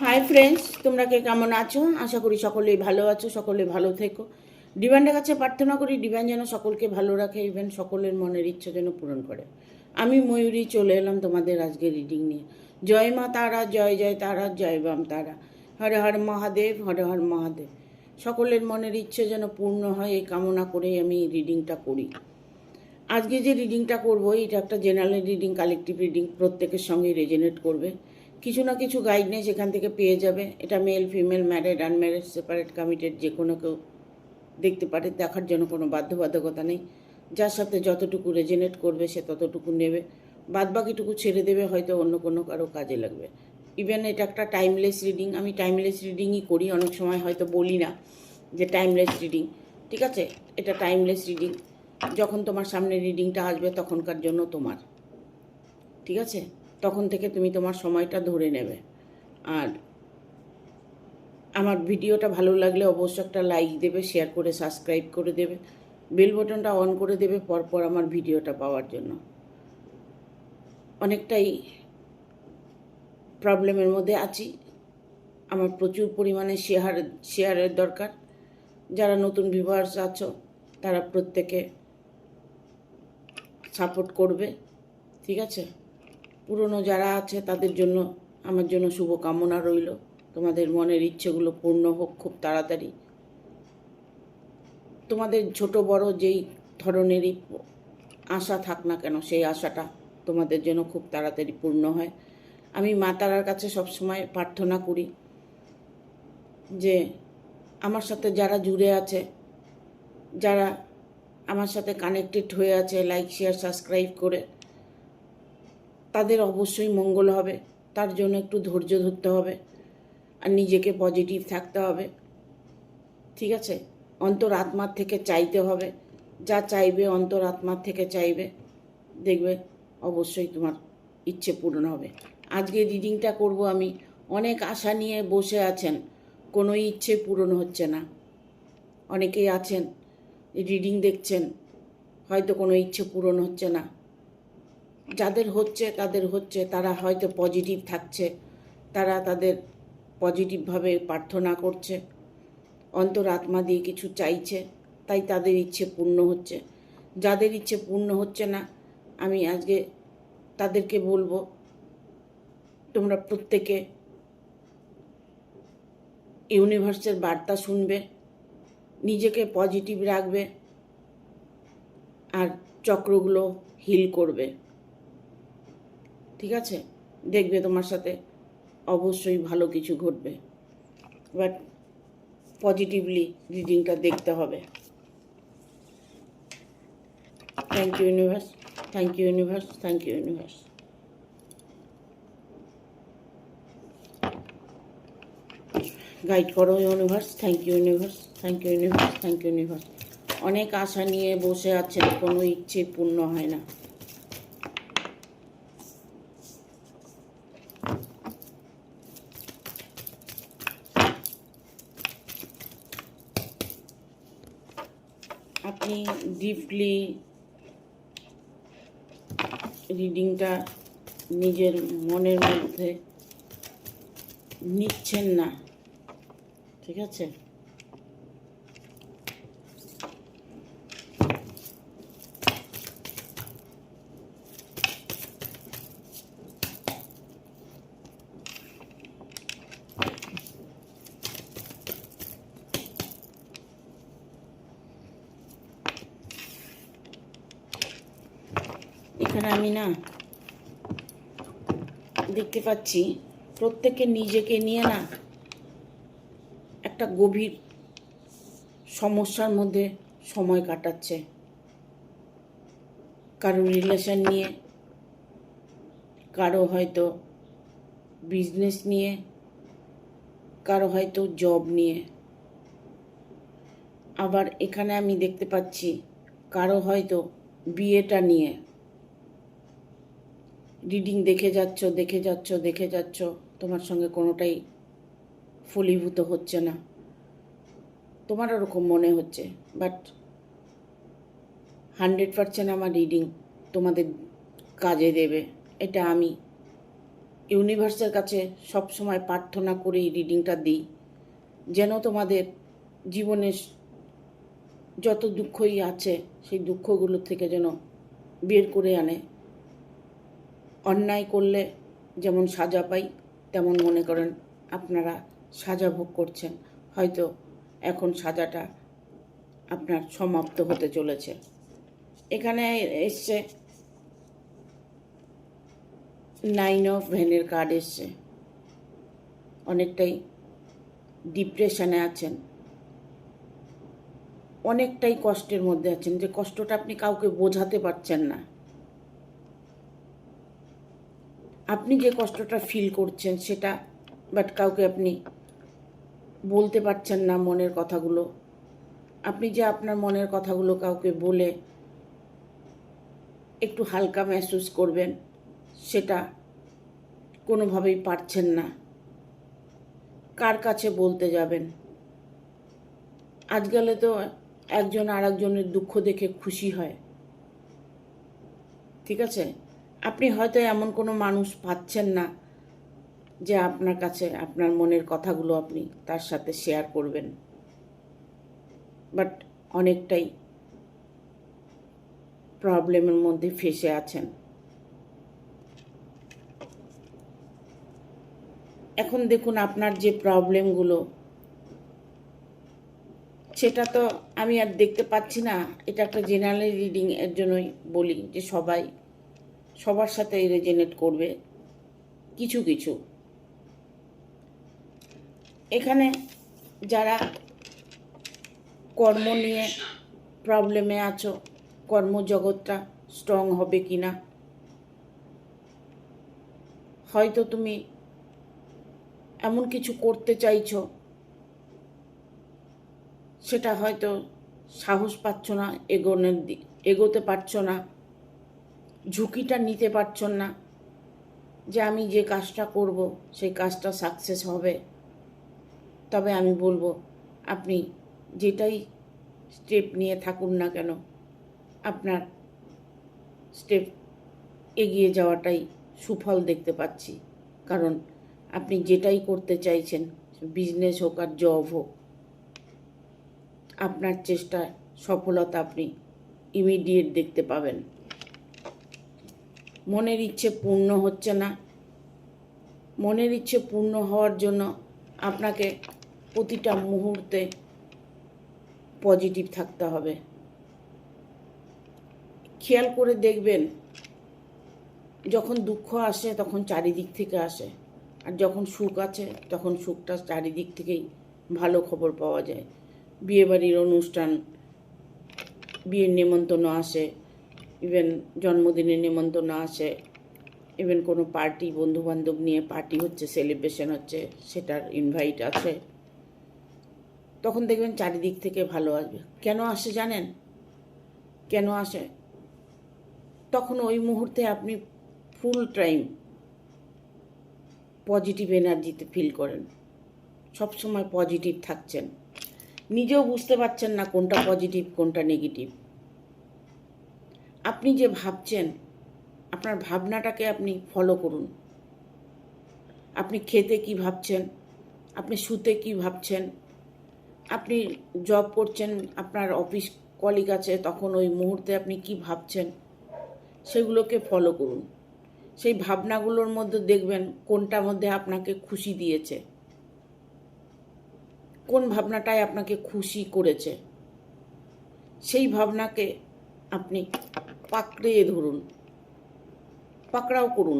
Hi friends, তোমরা কে কেমন আছো? আশা করি সকলেই ভালো আছো, সকলে ভালো থেকো। ডিভাইনের কাছে প্রার্থনা করি ডিভাইন যেন সকলকে ভালো রাখে, ইভেন সকলের মনের ইচ্ছা যেন পূরণ করে। আমি ময়ূরী চলে এলাম তোমাদের আজকে রিডিং নিয়ে। জয় মা তারা, জয় জয় তারা, জয় বাম তারা। হর হর মহাদেব, হর হর মহাদেব। সকলের মনের ইচ্ছে যেন পূর্ণ হয় এই কামনা করেই আমি রিডিংটা করি। আজকে যে রিডিংটা করবো এটা একটা জেনারেল রিডিং, কালেকটিভ রিডিং, প্রত্যেকের সঙ্গেই রেজোনেট করবে। কিছু না কিছু গাইডনেস এখান থেকে পেয়ে যাবে। এটা male female, married unmarried, separate committed, যে কোনো কেউ দেখতে পারে। দেখার জন্য কোনো বাধ্যবাধকতা নেই। যার সাথে যতটুকু রেজোনেট করবে সে ততটুকু নেবে, বাদ বাকিটুকু ছেড়ে দেবে, হয়তো অন্য কোনো কারো কাজে লাগবে। ইভেন এটা একটা টাইমলেস রিডিং। আমি টাইমলেস রিডিংই করি, অনেক সময় হয়তো বলি না যে টাইমলেস রিডিং। ঠিক আছে, এটা টাইমলেস রিডিং। যখন তোমার সামনে রিডিংটা আসবে তখনকার জন্য তোমার, ঠিক আছে? তখন থেকে তুমি তোমার সময়টা ধরে নেবে। আর আমার ভিডিওটা ভালো লাগলে অবশ্যই একটা লাইক দেবে, শেয়ার করে সাবস্ক্রাইব করে দেবে, বেল বাটনটা অন করে দেবে পরপর আমার ভিডিওটা পাওয়ার জন্য। অনেকটাই প্রবলেমের মধ্যে আছি, আমার প্রচুর পরিমাণে শেয়ারের দরকার। যারা নতুন ভিউয়ার্স আছো তারা প্রত্যেকে সাপোর্ট করবে, ঠিক আছে? পুরনো যারা আছে তাদের জন্য আমার জন্য শুভকামনা রইল। তোমাদের মনের ইচ্ছেগুলো পূর্ণ হোক খুব তাড়াতাড়ি। তোমাদের ছোট বড় যেই ধরনেরই আশা থাক না কেন, সেই আশাটা তোমাদের জন্য খুব তাড়াতাড়ি পূর্ণ হয়। আমি মা তারার কাছে সবসময় প্রার্থনা করি যে আমার সাথে যারা জুড়ে আছে, যারা আমার সাথে কানেক্টেড হয়ে আছে লাইক শেয়ার সাবস্ক্রাইব করে, তাদের অবশ্যই মঙ্গল হবে। তার জন্য একটু ধৈর্য ধরতে হবে আর নিজেকে পজিটিভ থাকতে হবে, ঠিক আছে? অন্তর আত্মার থেকে চাইতে হবে, যা চাইবে অন্তর আত্মার থেকে চাইবে, দেখবে অবশ্যই তোমার ইচ্ছে পূরণ হবে। আজকে রিডিংটা করব আমি। অনেক আশা নিয়ে বসে আছেন, কোনো ইচ্ছে পূরণ হচ্ছে না। অনেকেই আছেন রিডিং দেখছেন, হয়তো কোনো ইচ্ছে পূরণ হচ্ছে না। যাদের হচ্ছে তাদের হচ্ছে, তারা হয়তো পজিটিভ থাকছে, তারা তাদের পজিটিভভাবে প্রার্থনা করছে, অন্তর আত্মা দিয়ে কিছু চাইছে, তাই তাদের ইচ্ছে পূর্ণ হচ্ছে। যাদের ইচ্ছে পূর্ণ হচ্ছে না, আমি আজকে তাদেরকে বলবো তোমরা প্রত্যেকে ইউনিভার্সের বার্তা শুনবে, নিজেকে পজিটিভ রাখবে আর চক্রগুলো হিল করবে, ঠিক আছে? দেখবে তোমার সাথে অবশ্যই ভালো কিছু ঘটবে, বাট পজিটিভলি রিডিংটা দেখতে হবে। Thank you universe, thank you universe, thank you universe. Guide করো universe, thank you universe, thank you universe, thank you universe. অনেক আশা নিয়ে বসে আছেন, কোনো ইচ্ছে পূর্ণ হয় না। আপনি ডিপলি রিডিংটা নিজের মনের মধ্যে নিচ্ছেন না, ঠিক আছে? এখানে আমি না দেখতে পাচ্ছি প্রত্যেকে নিজেকে নিয়ে না একটা গভীর সমস্যার মধ্যে সময় কাটাচ্ছে। কারো রিলেশন নিয়ে, কারো হয়তো বিজনেস নিয়ে, কারো হয়তো জব নিয়ে। আবার এখানে আমি দেখতে পাচ্ছি কারো হয়তো বিয়েটা নিয়ে। রিডিং দেখে যাচ্ছ, দেখে যাচ্ছ, দেখে যাচ্ছ, তোমার সঙ্গে কোনোটাই ফলীভূত হচ্ছে না, তোমার ওরকম মনে হচ্ছে। বাট 100% আমার রিডিং তোমাদের কাজে দেবে, এটা আমি ইউনিভার্সের কাছে সব সময় প্রার্থনা করে এই রিডিংটা দিই, যেন তোমাদের জীবনে যত দুঃখই আছে সেই দুঃখগুলো থেকে যেন বের করে আনে। অন্যায় করলে যেমন সাজা পাই, তেমন মনে করেন আপনারা সাজা ভোগ করছেন, হয়তো এখন সাজাটা আপনার সমাপ্ত হতে চলেছে। এখানে এসছে 9 অফ ভেনের কার্ড এসছে। অনেকটাই ডিপ্রেশনে আছেন, অনেকটাই কষ্টের মধ্যে আছেন, যে কষ্টটা আপনি কাউকে বোঝাতে পারছেন না। আপনি যে কষ্টটা ফিল করছেন সেটা বাট কাউকে আপনি বলতে পারছেন না মনের কথাগুলো। আপনি যে আপনার মনের কথাগুলো কাউকে বলে একটু হালকা মেহসুস করবেন, সেটা কোনোভাবেই পারছেন না। কার কাছে বলতে যাবেন? আজকালে তো একজন আর একজনের দুঃখ দেখে খুশি হয়, ঠিক আছে? আপনি হয়তো এমন কোনো মানুষ পাচ্ছেন না যে আপনার কাছে আপনার মনের কথাগুলো আপনি তার সাথে শেয়ার করবেন, বাট অনেকটাই প্রবলেমের মধ্যে ফেঁসে আছেন। এখন দেখুন আপনার যে প্রবলেমগুলো, সেটা তো আমি আর দেখতে পাচ্ছি না। এটা একটা জেনারেল রিডিং, এর জন্যই বলি যে সবার সাথে রেজোনেট করবে কিছু কিছু। এখানে যারা কর্ম নিয়ে প্রবলেমে আছো, কর্মজগৎটা স্ট্রং হবে কি না, হয়তো তুমি এমন কিছু করতে চাইছো, সেটা হয়তো সাহস পাচ্ছ না, এগোতে পারছো না, ঝুঁকিটা নিতে পারছো না যে আমি যে কাজটা করব সেই কাজটা সাকসেস হবে। তবে আমি বলবো, আপনি যেটাই স্টেপ নিয়ে থাকুন না কেন, আপনার স্টেপ এগিয়ে যাওয়াটাই সুফল দেখতে পাচ্ছি। কারণ আপনি যেটাই করতে চাইছেন, বিজনেস হোক আর জব হোক, আপনার চেষ্টায় সফলতা আপনি ইমিডিয়েট দেখতে পাবেন। মনের ইচ্ছে পূর্ণ হচ্ছে না। মনের ইচ্ছে পূর্ণ হওয়ার জন্য আপনাকে প্রতিটা মুহূর্তে পজিটিভ থাকতে হবে। খেয়াল করে দেখবেন, যখন দুঃখ আসে তখন চারিদিক থেকে আসে, আর যখন সুখ আছে তখন সুখটা চারিদিক থেকেই ভালো খবর পাওয়া যায়। বিয়েবাড়ির অনুষ্ঠান, বিয়ের নেমন্তন্ন আসে, ইভেন জন্মদিনের নেমন্তন্ন আসে, ইভেন কোনো পার্টি, বন্ধুবান্ধব নিয়ে পার্টি হচ্ছে, সেলিব্রেশন হচ্ছে, সেটার ইনভাইট আছে, তখন দেখবেন চারিদিক থেকে ভালো আসবে। কেন আসে জানেন? কেন আসে? তখন ওই মুহূর্তে আপনি ফুল টাইম পজিটিভ এনার্জিতে ফিল করেন, সবসময় পজিটিভ থাকছেন, নিজেও বুঝতে পারছেন না কোনটা পজিটিভ কোনটা নেগেটিভ। আপনি যে ভাবছেন, আপনার ভাবনাটাকে আপনি ফলো করুন। আপনি খেতে কি ভাবছেন, আপনি শুতে কি ভাবছেন, আপনি জব করছেন, আপনার অফিস কলিগ আছে, তখন ওই মুহূর্তে আপনি কি ভাবছেন, সেগুলোকে ফলো করুন। সেই ভাবনাগুলোর মধ্যে দেখবেন কোনটার মধ্যে আপনাকে খুশি দিয়েছে, কোন ভাবনাটাই আপনাকে খুশি করেছে, সেই ভাবনাকে আপনি পাকড়িয়ে ধরুন, পাকড়াও করুন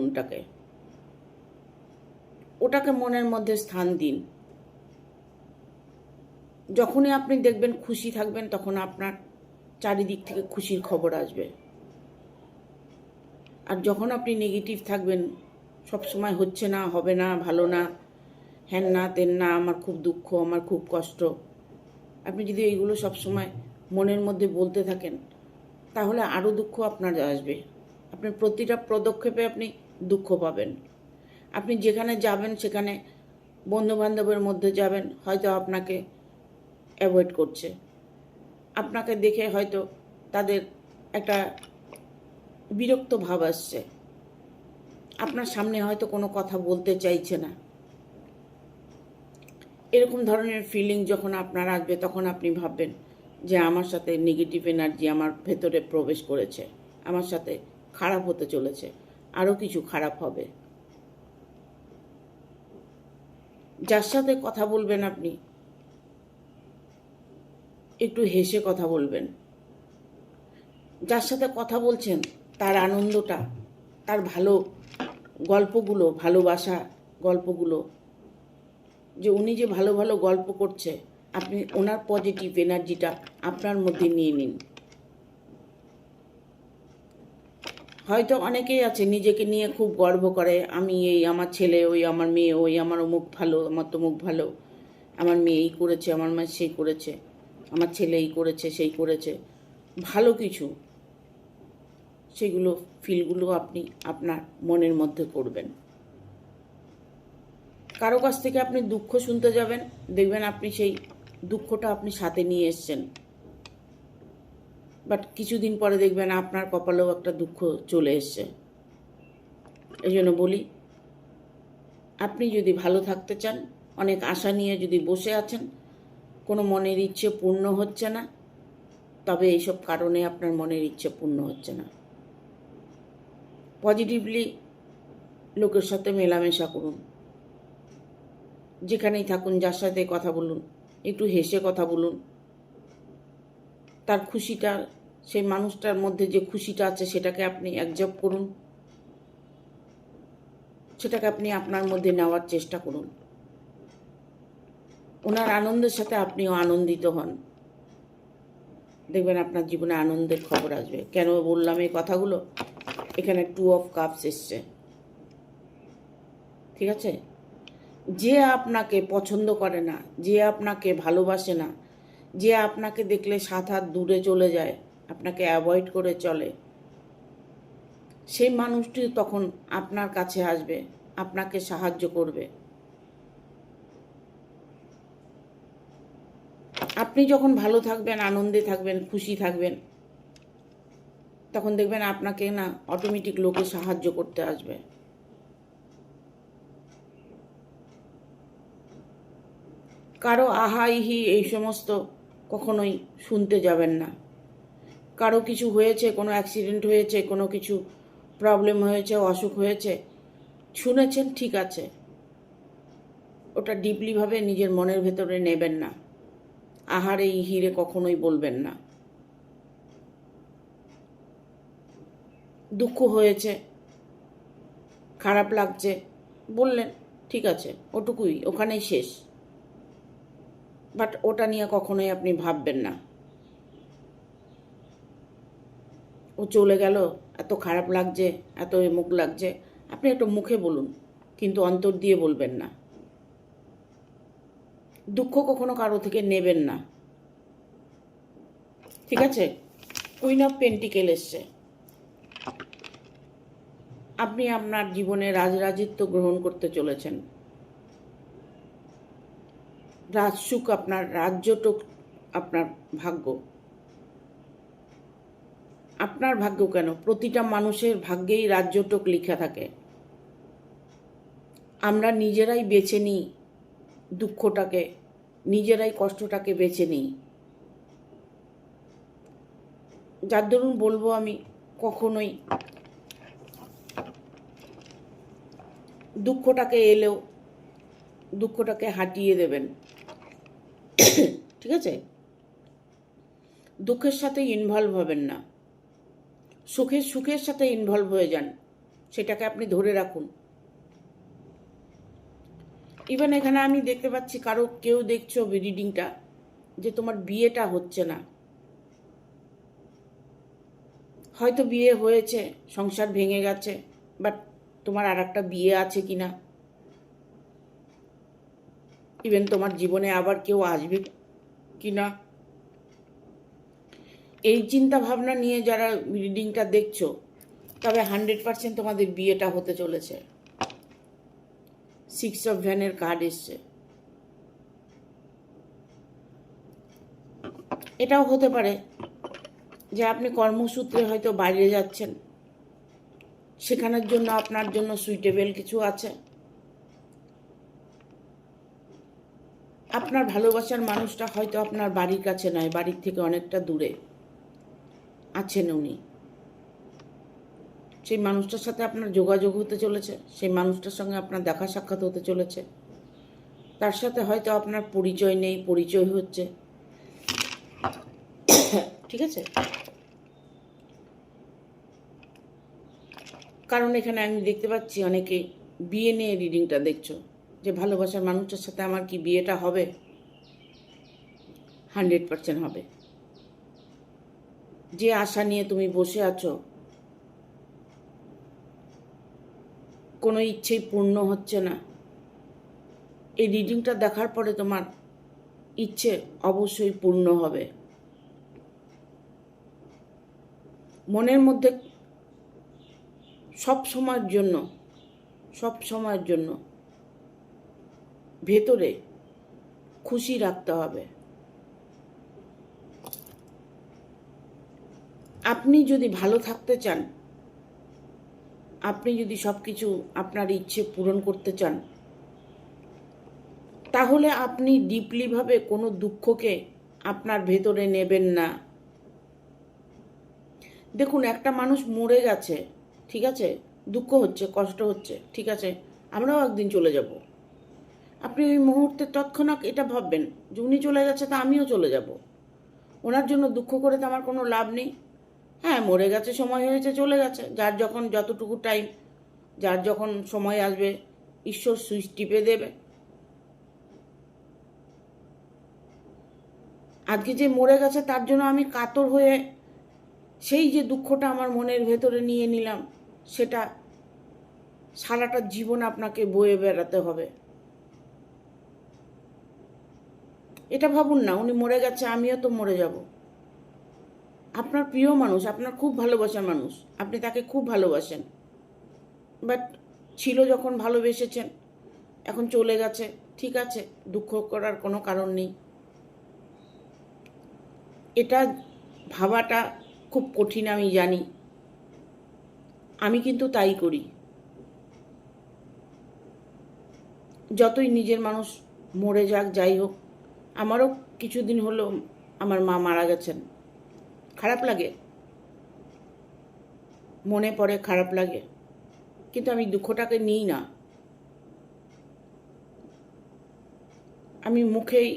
ওটাকে মনের মধ্যে স্থান দিন। যখনই আপনি দেখবেন খুশি থাকবেন, তখন আপনার চারিদিক থেকে খুশির খবর আসবে। আর যখন আপনি নেগেটিভ থাকবেন, সবসময় হচ্ছে না, হবে না, ভালো না, হ্যান না তেন না, আমার খুব দুঃখ, আমার খুব কষ্ট, আপনি যদি এইগুলো সবসময় মনের মধ্যে বলতে থাকেন, তাহলে আরও দুঃখ আপনার আসবে। আপনার প্রতিটা পদক্ষেপে আপনি দুঃখ পাবেন। আপনি যেখানে যাবেন, সেখানে বন্ধুবান্ধবের মধ্যে যাবেন, হয়তো আপনাকে অ্যাভয়েড করছে, আপনাকে দেখে হয়তো তাদের একটা বিরক্ত ভাব আসছে, আপনার সামনে হয়তো কোনো কথা বলতে চাইছে না। এরকম ধরনের ফিলিং যখন আপনার আসবে তখন আপনি ভাববেন যে আমার সাথে নেগেটিভ এনার্জি আমার ভেতরে প্রবেশ করেছে, আমার সাথে খারাপ হতে চলেছে, আরও কিছু খারাপ হবে। যার সাথে কথা বলবেন আপনি একটু হেসে কথা বলবেন। যার সাথে কথা বলছেন তার আনন্দটা, তার ভালো গল্পগুলো, ভালোবাসা গল্পগুলো, যে উনি যে ভালো ভালো গল্প করছে, আপনি ওনার পজিটিভ এনার্জিটা আপনার মধ্যে নিয়ে নিন। হয়তো অনেকেই আছে নিজেকে নিয়ে খুব গর্ব করে, আমি এই, আমার ছেলে ওই, আমার মেয়ে ওই, আমার অমুক ভালো, আমার তমুক ভালো, আমার মেয়ে এই করেছে, আমার মা সেই করেছে, আমার ছেলে এই করেছে সেই করেছে, ভালো কিছু, সেগুলো ফিলগুলো আপনি আপনার মনের মধ্যে করবেন। কারো কাছ থেকে আপনি দুঃখ শুনতে যাবেন, দেখবেন আপনি সেই দুঃখটা আপনি সাথে নিয়ে এসছেন, বাট কিছুদিন পরে দেখবেন আপনার কপালেও একটা দুঃখ চলে এসছে। এই জন্য বলি, আপনি যদি ভালো থাকতে চান, অনেক আশা নিয়ে যদি বসে আছেন, কোনো মনের ইচ্ছে পূর্ণ হচ্ছে না, তবে এইসব কারণে আপনার মনের ইচ্ছে পূর্ণ হচ্ছে না। পজিটিভলি লোকের সাথে মেলামেশা করুন, যেখানেই থাকুন, যার সাথে কথা বলুন, একটু হেসে কথা বলুন। তার খুশিটা, সেই মানুষটার মধ্যে যে খুশিটা আছে সেটাকে আপনি অ্যাকসেপ্ট করুন, সেটাকে আপনি আপনার মধ্যে নেওয়ার চেষ্টা করুন। ওনার আনন্দের সাথে আপনিও আনন্দিত হন, দেখবেন আপনার জীবনে আনন্দের খবর আসবে। কেন বললাম এই কথাগুলো? এখানে 2 অফ কাপস এসছে, ঠিক আছে? যে আপনাকে পছন্দ করে না, যে আপনাকে ভালোবাসে না, যে আপনাকে দেখলে 7 হাত দূরে চলে যায়, আপনাকে অ্যাভয়েড করে চলে, সেই মানুষটি তখন আপনার কাছে আসবে, আপনাকে সাহায্য করবে। আপনি যখন ভালো থাকবেন, আনন্দে থাকবেন, খুশি থাকবেন, তখন দেখবেন আপনাকে না অটোমেটিক লোকে সাহায্য করতে আসবে। কারো আহা ইহি এই সমস্ত কখনোই শুনতে যাবেন না। কারো কিছু হয়েছে, কোনো অ্যাক্সিডেন্ট হয়েছে, কোনো কিছু প্রবলেম হয়েছে, অসুখ হয়েছে, শুনেছেন, ঠিক আছে, ওটা ডিপলিভাবে নিজের মনের ভেতরে নেবেন না। আহারে ইহিরে কখনোই বলবেন না। দুঃখ হয়েছে, খারাপ লাগছে, বললেন, ঠিক আছে, ওটুকুই, ওখানেই শেষ। বাট ওটা নিয়ে কখনোই আপনি ভাববেন না। ও চলে গেল, এত খারাপ লাগছে, এত মুখ লাগছে, আপনি একটু মুখে বলুন, কিন্তু অন্তর দিয়ে বলবেন না। দুঃখ কখনো কারো থেকে নেবেন না, ঠিক আছে? কুইন অফ পেন্টিকেল এসছে। আপনি আপনার জীবনে রাজরাজিত্ব গ্রহণ করতে চলেছেন। রাজসুখ আপনার, রাজ্যটুক আপনার ভাগ্য। আপনার ভাগ্য কেন, প্রতিটা মানুষের ভাগ্যেই রাজ্যটুক লেখা থাকে। আমরা নিজেরাই বেছে নিই দুঃখটাকে, নিজেরাই কষ্টটাকে বেছে নিই। যার দরুন বলবো আমি, কখনোই দুঃখটাকে এলেও দুঃখটাকে হাঁটিয়ে দেবেন, ঠিক আছে? দুঃখের সাথে ইনভলভ হবেন না, সুখের সাথে ইনভলভ হয়ে যান, সেটাকে আপনি ধরে রাখুন। ইভেন এখানে আমি দেখতে পাচ্ছি কেউ দেখছো রিডিংটা, যে তোমার বিয়েটা হচ্ছে না। হয়তো বিয়ে হয়েছে, সংসার ভেঙে গেছে, বাট তোমার আর একটা বিয়ে আছে কিনা, ইভেন তোমার জীবনে আবার কেউ আসবে কিনা, এই চিন্তা ভাবনা নিয়ে যারা রিডিংটা দেখছো, তবে 100% তোমাদের বিয়েটা হতে চলেছে। 6 অফ ভ্যানের কার্ড এসছে। এটাও হতে পারে যে আপনি কর্মসূত্রে হয়তো বাইরে যাচ্ছেন, সেখানের জন্য আপনার জন্য সুইটেবল কিছু আছে। আপনার ভালোবাসার মানুষটা হয়তো আপনার বাড়ির কাছে নয়, বাড়ির থেকে অনেকটা দূরে আছেন উনি। সেই মানুষটার সাথে আপনার যোগাযোগ হতে চলেছে, সেই মানুষটার সঙ্গে আপনার দেখা সাক্ষাৎ হতে চলেছে। তার সাথে হয়তো আপনার পরিচয় নেই, পরিচয় হচ্ছে, ঠিক আছে? কারণ এখানে আমি দেখতে পাচ্ছি অনেকে বিয়ে নিয়ে রিডিংটা দেখছো, যে ভালোবাসার মানুষটার সাথে আমার কি বিয়েটা হবে? 100% হবে। যে আশা নিয়ে তুমি বসে আছো, কোনো ইচ্ছেই পূর্ণ হচ্ছে না, এই রিডিংটা দেখার পরে তোমার ইচ্ছে অবশ্যই পূর্ণ হবে। মনের মধ্যে সব সময়ের জন্য ভেতরে খুশি রাখতে হবে। আপনি যদি ভালো থাকতে চান, আপনি যদি সব কিছু আপনার ইচ্ছে পূরণ করতে চান, তাহলে আপনি ডিপলিভাবে কোনো দুঃখকে আপনার ভেতরে নেবেন না। দেখুন, একটা মানুষ মরে গেছে, ঠিক আছে, দুঃখ হচ্ছে, কষ্ট হচ্ছে, ঠিক আছে, আমরাও একদিন চলে যাব। আপনি ওই মুহূর্তে তৎক্ষণাৎ এটা ভাববেন যে উনি চলে গেছে, তা আমিও চলে যাব। ওনার জন্য দুঃখ করে তো আমার কোনো লাভ নেই। হ্যাঁ, মরে গেছে, সময় হয়েছে, চলে গেছে। যার যখন যতটুকু টাইম, যার যখন সময় আসবে, ঈশ্বর সুইচ টিপে দেবে। আজকে যে মরে গেছে তার জন্য আমি কাতর হয়ে সেই যে দুঃখটা আমার মনের ভেতরে নিয়ে নিলাম, সেটা সারাটা জীবন আপনাকে বয়ে বেড়াতে হবে। এটা ভাবুন না উনি মরে গেছে, আমিও তো মরে যাব। আপনার প্রিয় মানুষ, আপনার খুব ভালোবাসার মানুষ, আপনি তাকে খুব ভালোবাসেন, বাট ছিল যখন ভালোবেসেছেন, এখন চলে গেছে, ঠিক আছে, দুঃখ করার কোনো কারণ নেই। এটা ভাবাটা খুব কঠিন, আমি জানি, আমি কিন্তু তাই করি। যতই নিজের মানুষ মরে যাক, যাই হোক, আমারও কিছুদিন হলো আমার মা মারা গেছেন, খারাপ লাগে, মনে পড়ে, খারাপ লাগে, কিন্তু আমি দুঃখটাকে নিই না। আমি মুখেই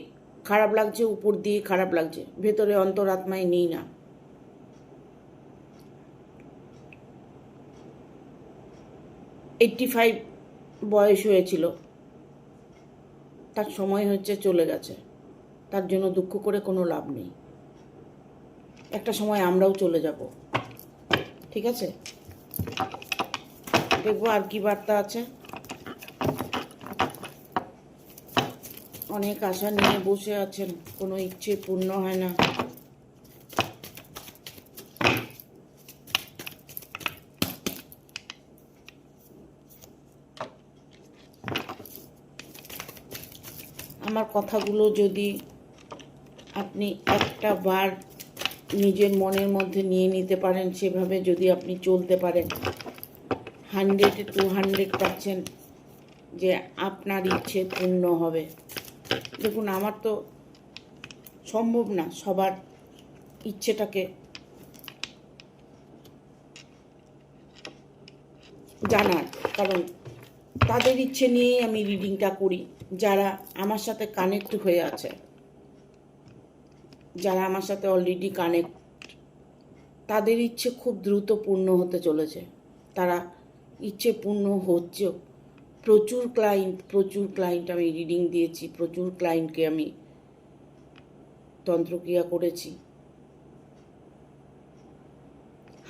খারাপ লাগছে, উপর দিয়ে খারাপ লাগছে, ভেতরে অন্তরাত্মায় নিই না। 85 বয়স হয়েছিল, তার সময় হচ্ছে, চলে গেছে, তার জন্য দুঃখ করে কোনো লাভ নেই। একটা সময় আমরাও চলে যাব, ঠিক আছে? দেখবো আর কি বার্তা আছে। অনেক আশা নিয়ে বসে আছেন, কোনো ইচ্ছে পূর্ণ হয় না। আমার কথাগুলো যদি আপনি একটা বার নিজের মনের মধ্যে নিয়ে নিতে পারেন, সেভাবে যদি আপনি চলতে পারেন, 100-200% যে আপনার ইচ্ছে পূর্ণ হবে। দেখুন, আমার তো সম্ভব না সবার ইচ্ছেটাকে জানার, কারণ তাদের ইচ্ছে নিয়েই আমি রিডিংটা করি। যারা আমার সাথে কানেক্ট হয়ে আছে, যারা আমার সাথে অলরেডি কানেক্ট, তাদের ইচ্ছে খুব দ্রুত পূর্ণ হতে চলেছে। তারা ইচ্ছে পূর্ণ হচ্ছেও। প্রচুর ক্লায়েন্ট আমি রিডিং দিয়েছি, প্রচুর ক্লায়েন্টকে আমি তন্ত্রক্রিয়া করেছি।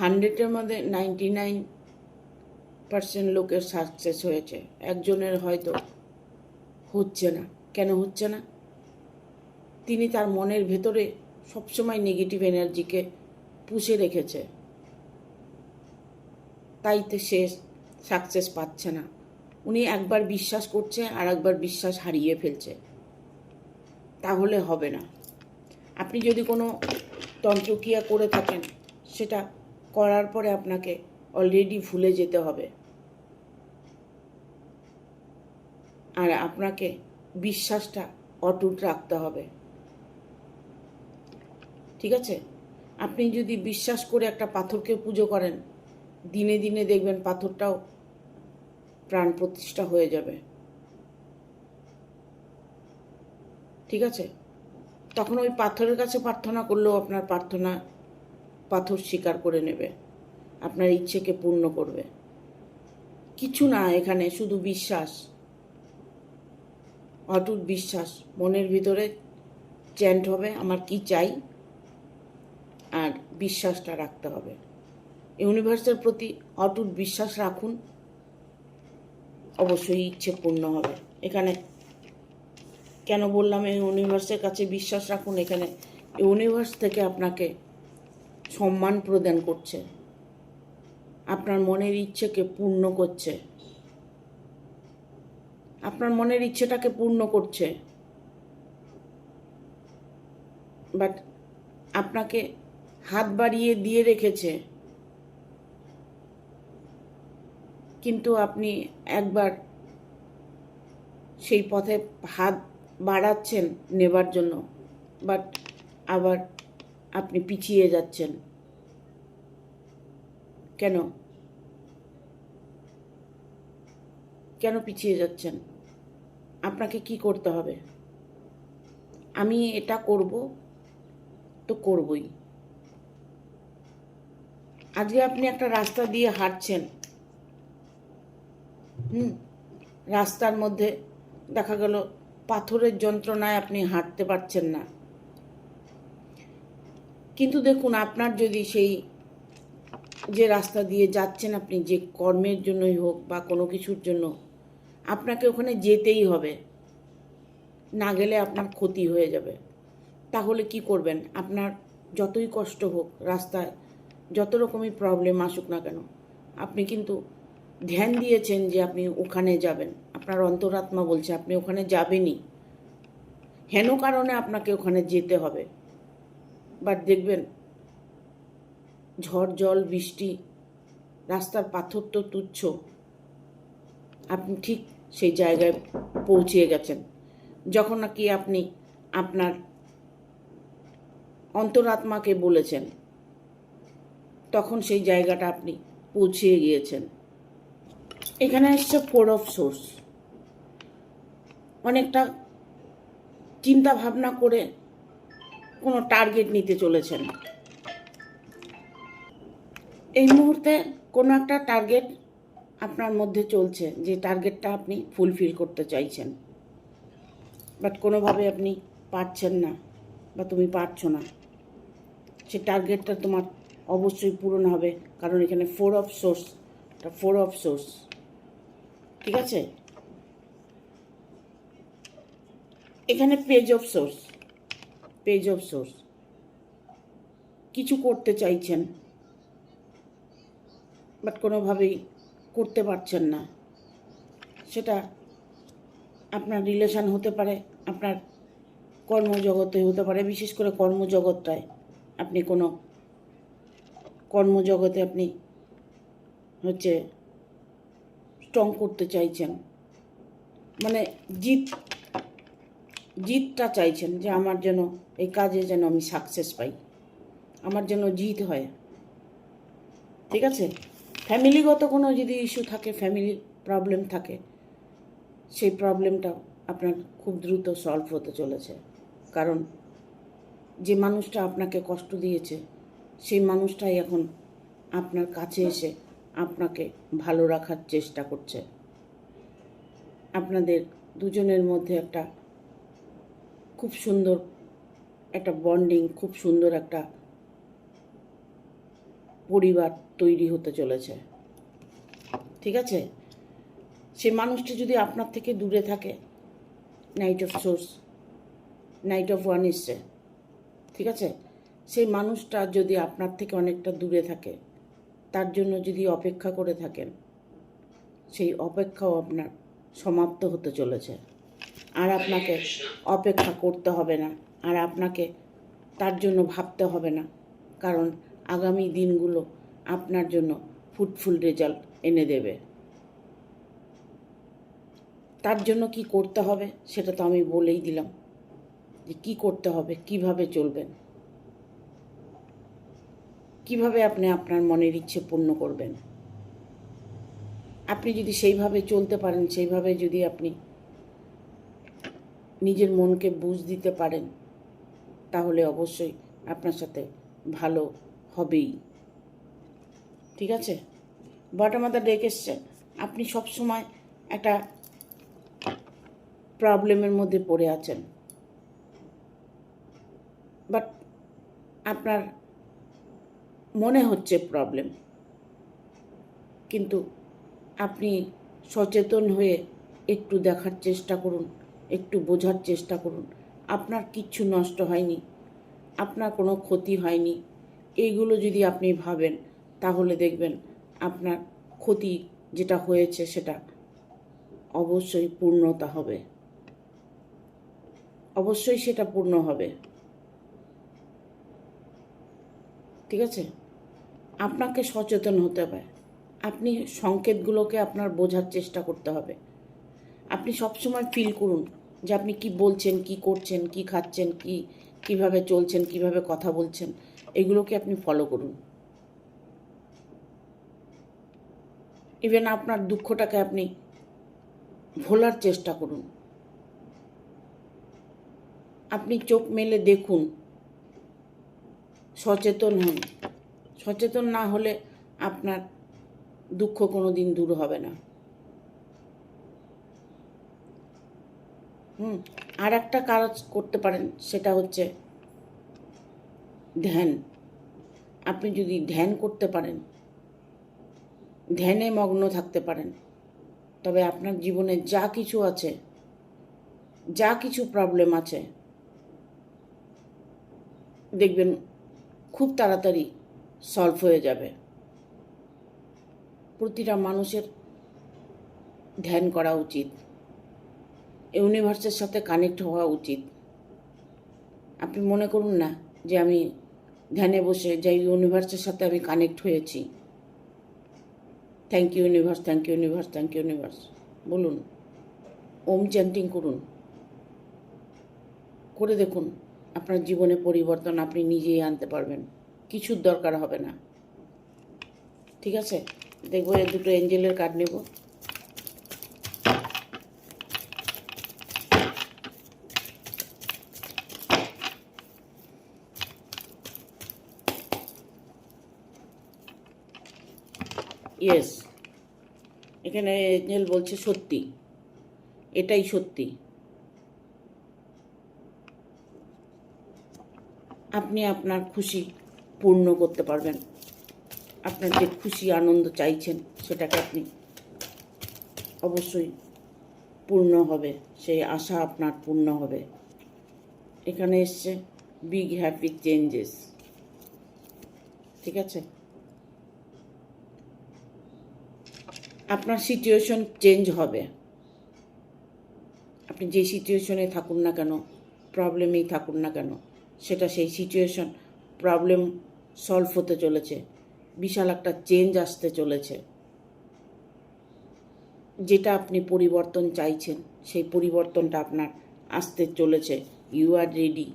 100-এর মধ্যে 99% লোকের সাকসেস হয়েছে, একজনের হয়তো হচ্ছে না। কেন হচ্ছে না? তিনি তার মনের ভেতরে সবসময় নেগেটিভ এনার্জিকে পুষে রেখেছে, তাই তো সে সাকসেস পাচ্ছে না। উনি একবার বিশ্বাস করছে আর একবার বিশ্বাস হারিয়ে ফেলছে, তাহলে হবে না। আপনি যদি কোনো তন্ত্রক্রিয়া করে থাকেন, সেটা করার পরে আপনাকে অলরেডি ভুলে যেতে হবে। আর আপনাকে বিশ্বাসটা অটুট রাখতে হবে। ঠিক আছে? আপনি যদি বিশ্বাস করে একটা পাথরকে পুজো করেন, দিনে দিনে দেখবেন পাথরটাও প্রাণ প্রতিষ্ঠা হয়ে যাবে। ঠিক আছে? তখন ওই পাথরের কাছে প্রার্থনা করলেও আপনার প্রার্থনা পাথর স্বীকার করে নেবে, আপনার ইচ্ছেকে পূর্ণ করবে। কিছু না, এখানে শুধু বিশ্বাস, অটুট বিশ্বাস। মনের ভিতরে চ্যান্ট হবে আমার কি চাই, আর বিশ্বাসটা রাখতে হবে। ইউনিভার্সের প্রতি অটুট বিশ্বাস রাখুন, অবশ্যই ইচ্ছে পূর্ণ হবে। এখানে কেন বললাম এই ইউনিভার্সের কাছে বিশ্বাস রাখুন? এখানে ইউনিভার্স থেকে আপনাকে সম্মান প্রদান করছে, আপনার মনের ইচ্ছেকে পূর্ণ করছে, আপনার মনের ইচ্ছেটাকে পূর্ণ করছে। বাট আপনাকে হাত বাড়িয়ে দিয়ে রেখেছে, কিন্তু আপনি একবার সেই পথে হাত বাড়াচ্ছেন নেবার জন্য, বাট আবার আপনি পিছিয়ে যাচ্ছেন। কেন কেন পিছিয়ে যাচ্ছেন? আপনাকে কি করতে হবে? আমি এটা করব তো করবই। আজকে আপনি একটা রাস্তা দিয়ে হাঁটছেন, রাস্তার মধ্যে দেখা গেল পাথরের যন্ত্রণায় আপনি হাঁটতে পারছেন না, কিন্তু দেখুন আপনার যদি সেই যে রাস্তা দিয়ে যাচ্ছেন, আপনি যে কর্মের জন্যই হোক বা কোনো কিছুর জন্য, আপনাকে ওখানে যেতেই হবে, না গেলে আপনার ক্ষতি হয়ে যাবে। তাহলে কি করবেন? আপনার যতই কষ্ট হোক, রাস্তায় যত রকমই প্রবলেম আসুক না কেন, আপনি কিন্তু ধ্যান দিয়েছেন যে আপনি ওখানে যাবেন, আপনার অন্তরাত্মা বলছে আপনি ওখানে যাবেনই, হেন কারণে আপনাকে ওখানে যেতে হবে। বাট দেখবেন ঝড় জল বৃষ্টি, রাস্তার পাথর তো তুচ্ছ, আপনি ঠিক সেই জায়গায় পৌঁছিয়ে গেছেন। যখন নাকি আপনি আপনার অন্তরাত্মাকে বলেছেন, তখন সেই জায়গাটা আপনি পৌঁছিয়ে গিয়েছেন। এখানে এসছে 4 অফ সোর্স। অনেকটা চিন্তা ভাবনা করে কোনো টার্গেট নিতে চলেছেন। এই মুহূর্তে কোনো একটা টার্গেট আপনার মধ্যে চলছে, যে টার্গেটটা আপনি ফুলফিল করতে চাইছেন, বাট কোনোভাবে আপনি পারছেন না বা তুমি পারছো না। সে টার্গেটটা তোমার অবশ্যই পূরণ হবে, কারণ এখানে 4 অফ সোর্স, 4 অফ সোর্স। ঠিক আছে? এখানে page of swords, page of swords. কিছু করতে চাইছেন, বাট কোনোভাবেই করতে পারছেন না। সেটা আপনার রিলেশন হতে পারে, আপনার কর্মজগতে হতে পারে, বিশেষ করে কর্মজগৎটায় আপনি কোনো কর্মজগতে আপনি হচ্ছে স্ট্রং করতে চাইছেন, মানে জিতটা চাইছেন, যে আমার যেন এই কাজে যেন আমি সাকসেস পাই, আমার যেন জিত হয়। ঠিক আছে? ফ্যামিলিগত কোনো যদি ইস্যু থাকে, ফ্যামিলি প্রবলেম থাকে, সেই প্রবলেমটা আপনার খুব দ্রুত সলভ হতে চলেছে। কারণ যে মানুষটা আপনাকে কষ্ট দিয়েছে, সেই মানুষটাই এখন আপনার কাছে এসে আপনাকে ভালো রাখার চেষ্টা করছে। আপনাদের দুজনের মধ্যে একটা খুব সুন্দর একটা বন্ডিং, খুব সুন্দর একটা পরিবার তৈরি হতে চলেছে। ঠিক আছে? সেই মানুষটি যদি আপনার থেকে দূরে থাকে, night of swords, night of one এসছে। ঠিক আছে? সেই মানুষটা যদি আপনার থেকে অনেকটা দূরে থাকে, তার জন্য যদি অপেক্ষা করে থাকেন, সেই অপেক্ষাও আপনার সমাপ্ত হতে চলেছে। আর আপনাকে অপেক্ষা করতে হবে না, আর আপনাকে তার জন্য ভাবতে হবে না, কারণ আগামী দিনগুলো আপনার জন্য ফ্রুটফুল রেজাল্ট এনে দেবে। তার জন্য কি করতে হবে সেটা তো আমি বলেই দিলাম, যে কী করতে হবে, কিভাবে চলবেন, কিভাবে আপনি আপনার মনের ইচ্ছে পূর্ণ করবেন। আপনি যদি সেইভাবে চলতে পারেন, সেইভাবে যদি আপনি নিজের মনকে বুঝ দিতে পারেন, তাহলে অবশ্যই আপনার সাথে ভালো হবেই। ঠিক আছে? বটম অফ দ্য ডেক এসছে, আপনি সবসময় একটা প্রবলেমের মধ্যে পড়ে আছেন, বাট আপনার মনে হচ্ছে প্রবলেম, কিন্তু আপনি সচেতন হয়ে একটু দেখার চেষ্টা করুন, একটু বোঝার চেষ্টা করুন। আপনার কিচ্ছু নষ্ট হয়নি, আপনার কোনো ক্ষতি হয়নি। এইগুলো যদি আপনি ভাবেন, তাহলে দেখবেন আপনার ক্ষতি যেটা হয়েছে সেটা অবশ্যই পূর্ণতা হবে, অবশ্যই সেটা পূর্ণ হবে। ঠিক আছে? আপনাকে সচেতন হতে হবে, আপনি সংকেতগুলোকে আপনার বোঝার চেষ্টা করতে হবে। আপনি সবসময় ফিল করুন যে আপনি কি বলছেন, কি করছেন, কি খাচ্ছেন, কিভাবে চলছেন, কিভাবে কথা বলছেন, এগুলোকে আপনি ফলো করুন। ইভেন আপনার দুঃখটাকে আপনি ভোলার চেষ্টা করুন। আপনি চোখ মেলে দেখুন, সচেতন হন। সচেতন না হলে আপনার দুঃখ কোনো দিন দূর হবে না। আর একটা কাজ করতে পারেন, সেটা হচ্ছে ধ্যান। আপনি যদি ধ্যান করতে পারেন, ধ্যানে মগ্ন থাকতে পারেন, তবে আপনার জীবনে যা কিছু আছে, যা কিছু প্রবলেম আছে, দেখবেন খুব তাড়াতাড়ি সলভ হয়ে যাবে। প্রতিটা মানুষের ধ্যান করা উচিত, ইউনিভার্সের সাথে কানেক্ট হওয়া উচিত। আপনি মনে করুন না যে আমি ধ্যানে বসে যে ইউনিভার্সের সাথে আমি কানেক্ট হয়েছি। Thank you universe, thank you universe, thank you universe বলুন, ওম চ্যান্টিং করুন, করে দেখুন আপনার জীবনে পরিবর্তন আপনি নিজেই আনতে পারবেন, কিছুর দরকার হবে না। ঠিক আছে? দেখবো এই দুটো এঞ্জেলের কার্ড নেব। ইয়েস, এখানে এঞ্জেল বলছে সত্যি, এটাই সত্যি। আপনি আপনার খুশি পূর্ণ করতে পারবেন। আপনার যে খুশি আনন্দ চাইছেন সেটাকে আপনি অবশ্যই পূর্ণ হবে, সেই আশা আপনার পূর্ণ হবে। এখানে এসছে বিগ হ্যাপি চেঞ্জেস। ঠিক আছে? আপনার সিচুয়েশন চেঞ্জ হবে। আপনি যে সিচুয়েশনে থাকুন না কেন, প্রবলেমেই থাকুন না কেন, সেটা সেই সিচুয়েশন প্রবলেম সলভ হতে চলেছে, বিশাল একটা চেঞ্জ আসতে চলেছে। যেটা আপনি পরিবর্তন চাইছেন, সেই পরিবর্তনটা আপনার আসতে চলেছে। ইউ আর রেডি,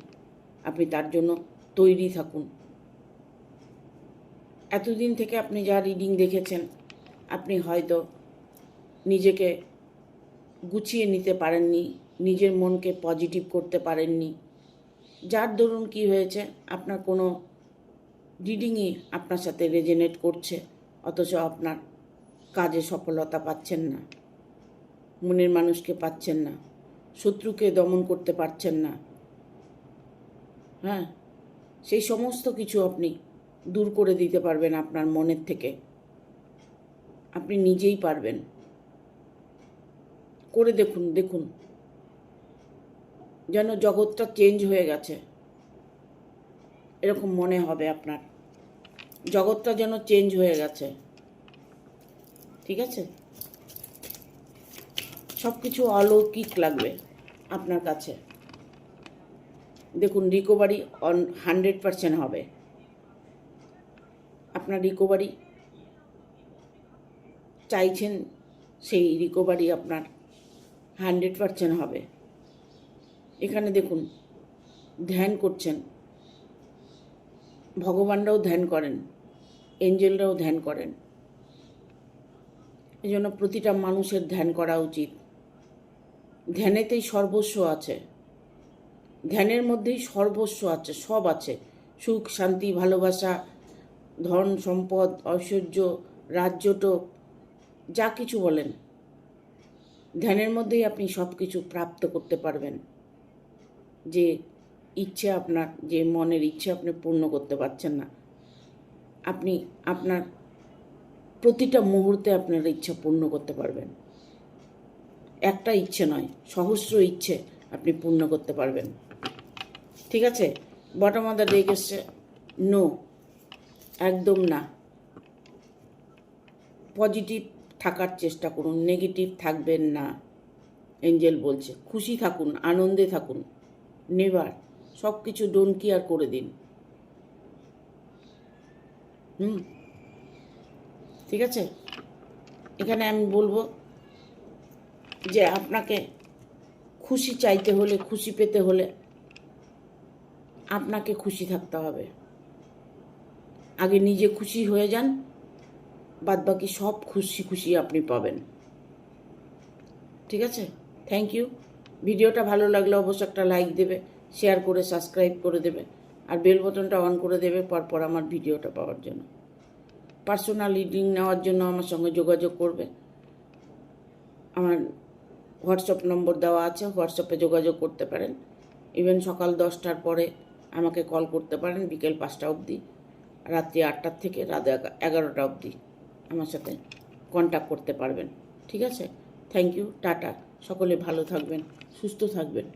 আপনি তার জন্য তৈরি থাকুন। এতদিন থেকে আপনি যা রিডিং দেখেছেন, আপনি হয়তো নিজেকে গুছিয়ে নিতে পারেননি, নিজের মনকে পজিটিভ করতে পারেননি, যার দরুন কি হয়েছে, আপনার কোনো রিডিংই আপনার সাথে রেজোনেট করছে, অথচ আপনার কাজে সফলতা পাচ্ছেন না, মনের মানুষকে পাচ্ছেন না, শত্রুকে দমন করতে পারছেন না। হ্যাঁ, সেই সমস্ত কিছু আপনি দূর করে দিতে পারবেন আপনার মনের থেকে। আপনি নিজেই পারবেন। করে দেখুন, দেখুন যেন জগৎটা চেঞ্জ হয়ে গেছে, এরকম মনে হবে আপনার। জগৎটা যেন চেঞ্জ হয়ে গেছে। ঠিক আছে? সব কিছু অলৌকিক লাগবে আপনার কাছে। দেখুন, রিকভারি 100% হবে। আপনার রিকভারি চাইছেন সেই রিকভারি আপনার 100% হবে। এখানে দেখুন ধ্যান করছেন, ভগবানরাও ধ্যান করেন, এঞ্জেলরাও ধ্যান করেন। এই জন্য প্রতিটা মানুষের ধ্যান করা উচিত। ধ্যানেতেই সর্বস্ব আছে, ধ্যানের মধ্যেই সর্বস্ব আছে, সব আছে। সুখ, শান্তি, ভালোবাসা, ধন সম্পদ, ঐশ্বর্য, রাজ্যটোপ, যা কিছু বলেন, ধ্যানের মধ্যেই আপনি সব কিছু প্রাপ্ত করতে পারবেন। যে ইচ্ছে আপনার, যে মনের ইচ্ছে আপনি পূর্ণ করতে পারছেন না, আপনি আপনার প্রতিটা মুহূর্তে আপনার ইচ্ছা পূর্ণ করতে পারবেন। একটা ইচ্ছে নয়, সহস্র ইচ্ছে আপনি পূর্ণ করতে পারবেন। ঠিক আছে? বটম অফ দ্য ডেক এসছে নো, একদম না। পজিটিভ থাকার চেষ্টা করুন, নেগেটিভ থাকবেন না। এঞ্জেল বলছে খুশি থাকুন, আনন্দে থাকুন, নেভার সব কিছু ডোন্ট কেয়ার করে দিন। ঠিক আছে? এখানে আমি বলবো যে আপনাকে খুশি চাইতে হলে, খুশি পেতে হলে আপনাকে খুশি থাকতে হবে। আগে নিজে খুশি হয়ে যান, বাদবাকি সব খুশি খুশি আপনি পাবেন। ঠিক আছে? Thank you. ভিডিওটা ভালো লাগলে অবশ্যই একটা লাইক দেবে, শেয়ার করে সাবস্ক্রাইব করে দেবে, আর বেল বাটনটা অন করে দেবে পরপর আমার ভিডিওটা পাওয়ার জন্য। পার্সোনাল রিডিং নেওয়ার জন্য আমার সঙ্গে যোগাযোগ করবে। আমার হোয়াটসঅ্যাপ নম্বর দেওয়া আছে, হোয়াটসঅ্যাপে যোগাযোগ করতে পারেন। ইভেন সকাল 10টার পরে আমাকে কল করতে পারেন, বিকেল 5টা অবধি, রাত্রি 8টার থেকে রাত 11টা অবধি আমার সাথে কন্ট্যাক্ট করতে পারবেন। ঠিক আছে? Thank you, tata. সকলে ভালো থাকবেন, সুস্থ থাকবেন।